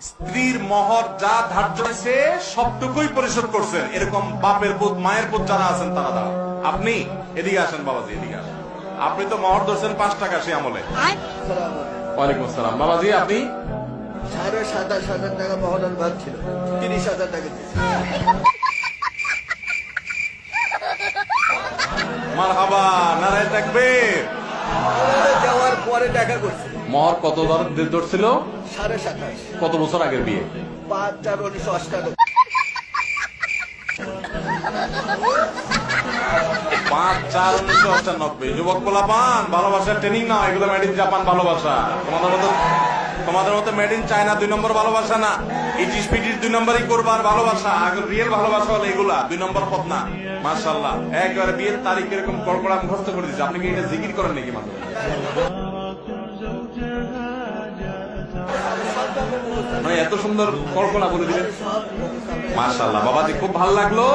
স্ত্রীর মহর যা ধার্য হয়েছে সবটুকুই পরিশোধ করছেন, এরকম বাপের পুত মায়ের পুত যারা আছেন তারা দাঁড়ান। আপনি এদিকে আসেন বাবাজি, এদিকে আসেন। আপনি তো মহর ধরছেন 5 টাকা সে আমলে। ওয়ালাইকুম আসসালাম। বাবাজি আপনি 27,500 টাকা মহরণ ভাগ ছিল, 30,000 টাকা দিয়েছে। মারহাবা, নারায়ে তাকবীর। যাওয়ার পরে দেখা করছে মহর কত ধরছিল? 27,500। কত বছর আগের বিয়ে? 5/4/1998। 5/4/1998। যুবক পোলাপান, ভালোবাসার ট্রেনিং না, এগুলো মেড ইন জাপান ভালোবাসা। তোমাদের মতো মেড ইন চায়না 2 নম্বর ভালোবাসা না। ইটিস পিটিস 2 নম্বরই করবার ভালোবাসা। আগে রিয়েল ভালোবাসা হলো এগুলা, 2 নম্বর পথ না। মাশাআল্লাহ, একবারে বিয়ের তারিখ এরকম কড়কড়া মুখস্থ করে দিচ্ছে। আপনি কি এটা জিকির করেন নাকি মাত্র? মানে এত সুন্দর কল্পনা বলে দিলেন, মাশাআল্লাহ। বাবাজি খুব ভালো লাগলো।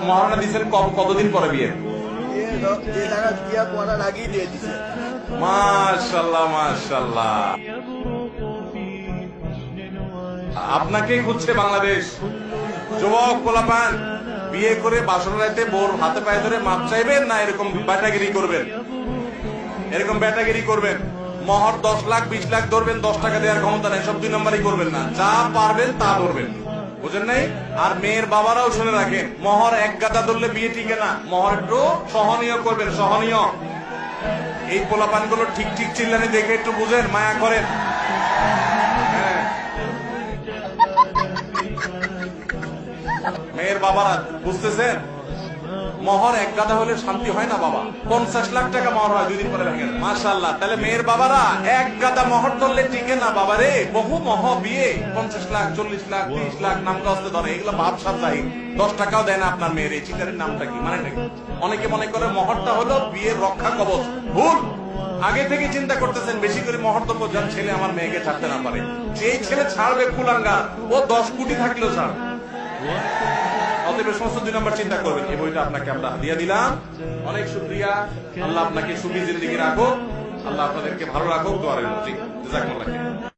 মহারণা দিচ্ছেন কতদিন পরে বিয়ে? মাশাআল্লাহ মাশাআল্লাহ। আপনাকেই খুঁজছে বাংলাদেশ। যুবক পোলাপান, বিয়ে করে বাসর রাতে বোর হাতে পায়ে ধরে মাপ চাইবেন না এরকম ব্যাটাগিরি করবেন? এরকম ব্যাটাগিরি করবেন। মহর 10 লাখ 20 লাখ ধরবেন, 10 টাকা দেওয়ার ক্ষমতা নেই, সব 2 নম্বরই করবেন না। যা পারবেন তা ধরবেন, বুঝেন নাই? আর মেয়ের বাবারাও শুনে রাখেন, মহর এক গাদা ধরলে বিয়ে টিকে না। মহর একটু সহনীয় করবেন, সহনীয়। এই পোলাপান গুলো ঠিক ঠিক চিল্লানি দেখে একটু বুঝেন, মায়া করেন। হ্যাঁ, মেয়ের বাবারা বুঝতেছেন, মহর এক গাদা হলে শান্তি হয় না বাবা। 50 লাখ টাকা মহর হয়, 2 দিন পরে ভেঙে যায়। মাশাআল্লাহ। তাহলে মেয়ের বাবারা এক গাদা মহর ধরলে টিকে না বাবা রে। বহু মহ বিয়ে 50 লাখ 40 লাখ 30 লাখ নাম কাস্তে ধরে, এগুলো ভাবসাব চাই। 10 টাকাও দেয় না আপনার মেয়ের। এই চিটারের নামটা কি, মানে নাকি? অনেকে মনে করে মহরটা হলো বিয়ের রক্ষা কবচ। ভুল। আগে থেকে চিন্তা করতেছেন বেশি করে মহর দেবো, যার ছেলে আমার মেয়েকে ছাড়তে না পারে। সেই ছেলে ছাড়বে কুলাঙ্গা, ও 10 কোটি থাকলেও ছাড়। অতএব সমস্ত 2 নম্বর চিন্তা করবেন। এই বইটা আপনাকে আমরা দিয়ে দিলাম। অনেক শুকরিয়া। আল্লাহ আপনাকে সুখী জিন্দেগি রাখুক, আল্লাহ আপনাদেরকে ভালো রাখুক। দোয়া রইল। জি, জাযাকুমুল্লাহ খাইর।